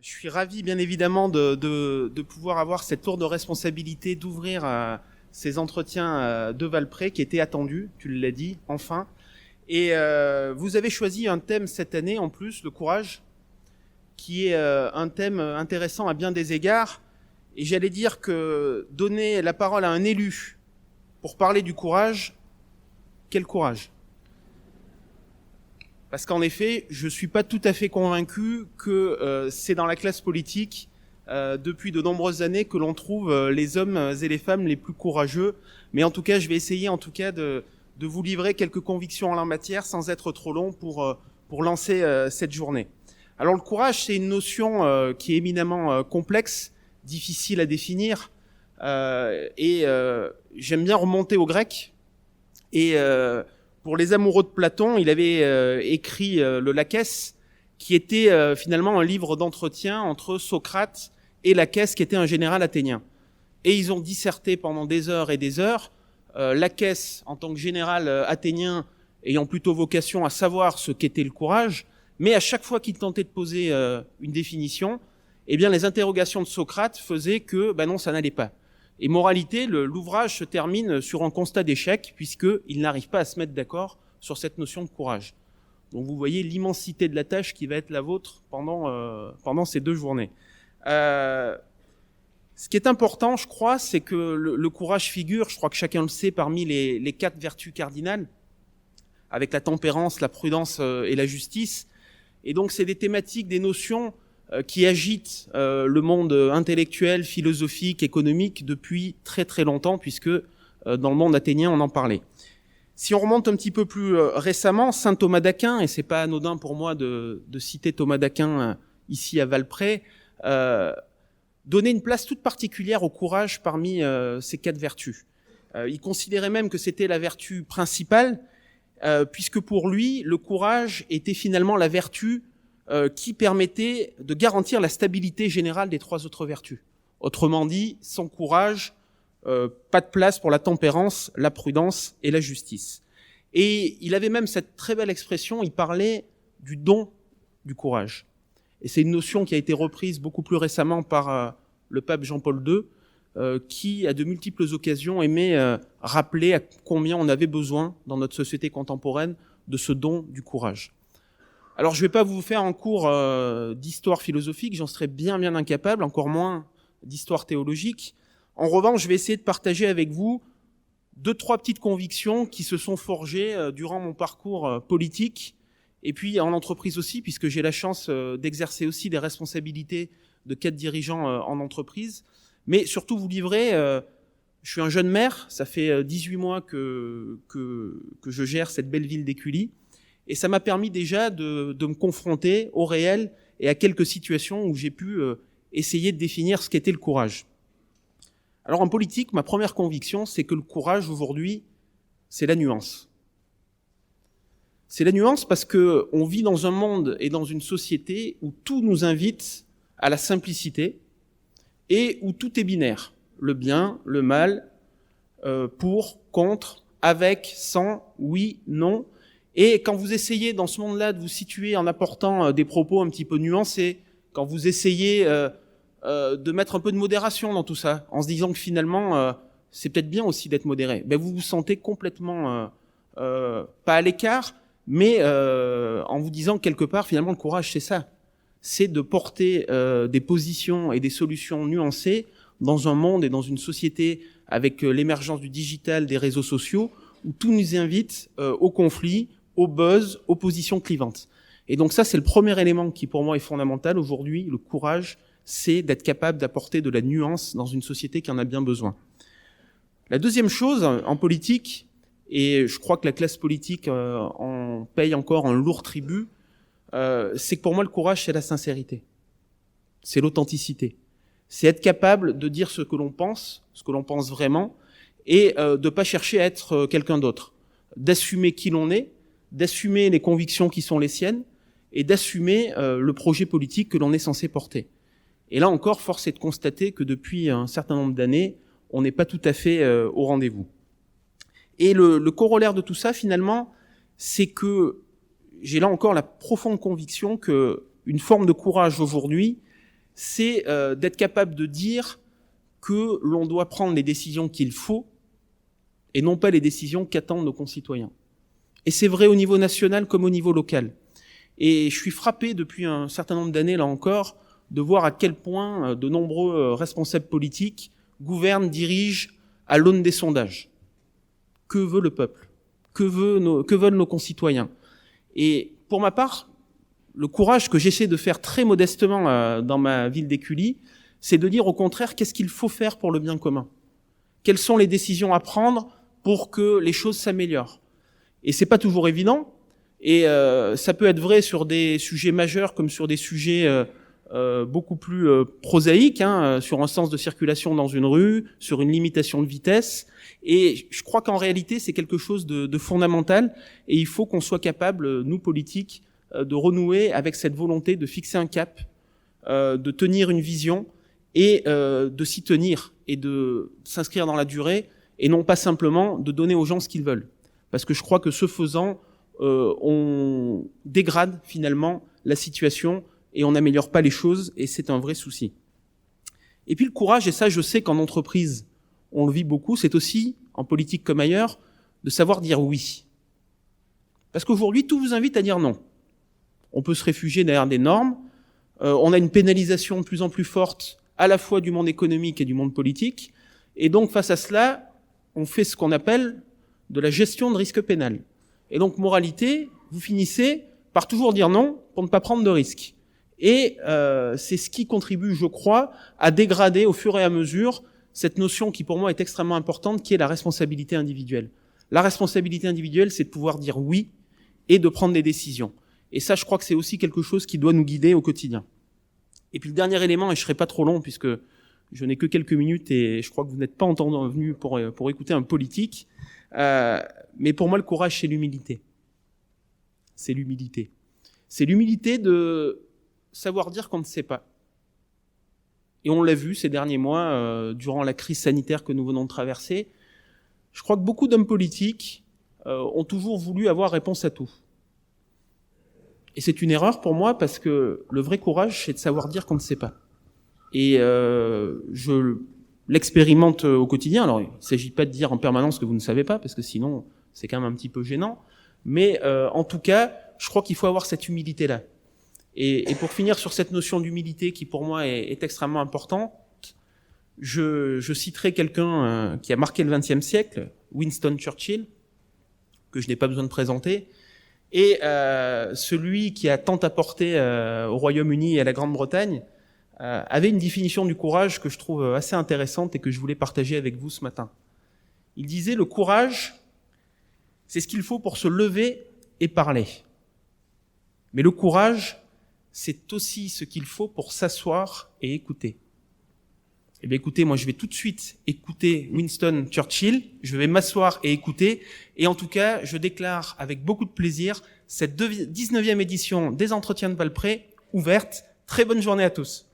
Je suis ravi, bien évidemment, de pouvoir avoir cette lourde responsabilité d'ouvrir ces entretiens de Valprès qui étaient attendus, tu l'as dit, enfin. Et vous avez choisi un thème cette année, en plus, le courage, qui est un thème intéressant à bien des égards. Et j'allais dire que donner la parole à un élu pour parler du courage, quel courage ? Parce qu'en effet, je suis pas tout à fait convaincu que c'est dans la classe politique, depuis de nombreuses années, que l'on trouve les hommes et les femmes les plus courageux. Mais en tout cas, je vais essayer de vous livrer quelques convictions en la matière sans être trop long pour lancer cette journée. Alors le courage, c'est une notion qui est éminemment complexe, difficile à définir, et j'aime bien remonter au grec. Et pour les amoureux de Platon, il avait écrit le Laquès, qui était finalement un livre d'entretien entre Socrate et Laquès, qui était un général athénien. Et ils ont disserté pendant des heures et des heures. Laquès, en tant que général athénien, ayant plutôt vocation à savoir ce qu'était le courage, mais à chaque fois qu'il tentait de poser une définition, eh bien les interrogations de Socrate faisaient que non, ça n'allait pas. Et moralité, l'ouvrage se termine sur un constat d'échec, puisqu'il n'arrive pas à se mettre d'accord sur cette notion de courage. Donc vous voyez l'immensité de la tâche qui va être la vôtre pendant ces 2 journées. Ce qui est important, je crois, c'est que le courage figure, je crois que chacun le sait, parmi les 4 vertus cardinales, avec la tempérance, la prudence et la justice. Et donc c'est des thématiques, des notions qui agitent le monde intellectuel, philosophique, économique depuis très très longtemps, puisque dans le monde athénien, on en parlait. Si on remonte un petit peu plus récemment, saint Thomas d'Aquin, et c'est pas anodin pour moi de citer Thomas d'Aquin ici à Valprès, donnait une place toute particulière au courage parmi ces 4 vertus. Il considérait même que c'était la vertu principale, puisque pour lui, le courage était finalement la vertu qui permettait de garantir la stabilité générale des 3 autres vertus. Autrement dit, sans courage, pas de place pour la tempérance, la prudence et la justice. Et il avait même cette très belle expression, il parlait du don du courage. Et c'est une notion qui a été reprise beaucoup plus récemment par le pape Jean-Paul II, qui, à de multiples occasions, aimait rappeler à combien on avait besoin, dans notre société contemporaine, de ce don du courage. Alors, je ne vais pas vous faire un cours d'histoire philosophique, j'en serais bien incapable, encore moins d'histoire théologique. En revanche, je vais essayer de partager avec vous 2-3 petites convictions qui se sont forgées durant mon parcours politique, et puis en entreprise aussi, puisque j'ai la chance d'exercer aussi des responsabilités de 4 dirigeants en entreprise. Mais surtout vous livrer, je suis un jeune maire, ça fait 18 mois que je gère cette belle ville d'Écully, et ça m'a permis déjà de me confronter au réel et à quelques situations où j'ai pu essayer de définir ce qu'était le courage. Alors en politique, ma première conviction, c'est que le courage aujourd'hui, c'est la nuance. C'est la nuance parce que on vit dans un monde et dans une société où tout nous invite à la simplicité et où tout est binaire. Le bien, le mal, pour, contre, avec, sans, oui, non. Et quand vous essayez dans ce monde-là de vous situer en apportant des propos un petit peu nuancés, quand vous essayez de mettre un peu de modération dans tout ça, en se disant que finalement c'est peut-être bien aussi d'être modéré, vous vous sentez complètement pas à l'écart, mais en vous disant que quelque part finalement le courage c'est ça, c'est de porter des positions et des solutions nuancées dans un monde et dans une société avec l'émergence du digital, des réseaux sociaux, où tout nous invite au conflit, au buzz, aux positions clivantes. Et donc ça, c'est le premier élément qui pour moi est fondamental aujourd'hui. Le courage, c'est d'être capable d'apporter de la nuance dans une société qui en a bien besoin. La deuxième chose, en politique, et je crois que la classe politique en paye encore un lourd tribut, c'est que pour moi, le courage, c'est la sincérité. C'est l'authenticité. C'est être capable de dire ce que l'on pense vraiment, et de pas chercher à être quelqu'un d'autre. D'assumer qui l'on est, d'assumer les convictions qui sont les siennes, et d'assumer le projet politique que l'on est censé porter. Et là encore, force est de constater que depuis un certain nombre d'années, on n'est pas tout à fait au rendez-vous. Et le corollaire de tout ça, finalement, c'est que j'ai là encore la profonde conviction que une forme de courage aujourd'hui, c'est d'être capable de dire que l'on doit prendre les décisions qu'il faut et non pas les décisions qu'attendent nos concitoyens. Et c'est vrai au niveau national comme au niveau local. Et je suis frappé depuis un certain nombre d'années, là encore, de voir à quel point de nombreux responsables politiques gouvernent, dirigent à l'aune des sondages. Que veut le peuple ? Que veulent nos concitoyens ? Et pour ma part, le courage que j'essaie de faire très modestement dans ma ville d'Écully, c'est de dire au contraire qu'est-ce qu'il faut faire pour le bien commun. Quelles sont les décisions à prendre pour que les choses s'améliorent. Et c'est pas toujours évident. Et ça peut être vrai sur des sujets majeurs comme sur des sujets beaucoup plus prosaïques, sur un sens de circulation dans une rue, sur une limitation de vitesse. Et je crois qu'en réalité, c'est quelque chose de fondamental. Et il faut qu'on soit capable, nous politiques, de renouer avec cette volonté de fixer un cap, de tenir une vision et de s'y tenir et de s'inscrire dans la durée et non pas simplement de donner aux gens ce qu'ils veulent. Parce que je crois que ce faisant, on dégrade finalement la situation et on n'améliore pas les choses et c'est un vrai souci. Et puis le courage, et ça je sais qu'en entreprise on le vit beaucoup, c'est aussi, en politique comme ailleurs, de savoir dire oui. Parce qu'aujourd'hui tout vous invite à dire non. On peut se réfugier derrière des normes, on a une pénalisation de plus en plus forte à la fois du monde économique et du monde politique, et donc face à cela, on fait ce qu'on appelle de la gestion de risque pénal. Et donc, moralité, vous finissez par toujours dire non pour ne pas prendre de risques. Et c'est ce qui contribue, je crois, à dégrader au fur et à mesure cette notion qui pour moi est extrêmement importante, qui est la responsabilité individuelle. La responsabilité individuelle, c'est de pouvoir dire oui et de prendre des décisions. Et ça, je crois que c'est aussi quelque chose qui doit nous guider au quotidien. Et puis le dernier élément, et je serai pas trop long puisque je n'ai que quelques minutes et je crois que vous n'êtes pas venu pour écouter un politique, mais pour moi le courage c'est l'humilité. C'est l'humilité. C'est l'humilité de savoir dire qu'on ne sait pas. Et on l'a vu ces derniers mois, durant la crise sanitaire que nous venons de traverser. Je crois que beaucoup d'hommes politiques ont toujours voulu avoir réponse à tout. Et c'est une erreur pour moi parce que le vrai courage, c'est de savoir dire qu'on ne sait pas. Et je l'expérimente au quotidien. Alors, il ne s'agit pas de dire en permanence que vous ne savez pas, parce que sinon, c'est quand même un petit peu gênant. Mais en tout cas, je crois qu'il faut avoir cette humilité-là. Et pour finir sur cette notion d'humilité qui pour moi est extrêmement importante, je citerai quelqu'un qui a marqué le XXe siècle, Winston Churchill, que je n'ai pas besoin de présenter, et celui qui a tant apporté au Royaume-Uni et à la Grande-Bretagne, avait une définition du courage que je trouve assez intéressante et que je voulais partager avec vous ce matin. Il disait « Le courage, c'est ce qu'il faut pour se lever et parler. Mais le courage, c'est aussi ce qu'il faut pour s'asseoir et écouter. » Eh bien écoutez, moi je vais tout de suite écouter Winston Churchill, je vais m'asseoir et écouter, et en tout cas, je déclare avec beaucoup de plaisir cette 19e édition des Entretiens de Valprès ouverte. Très bonne journée à tous.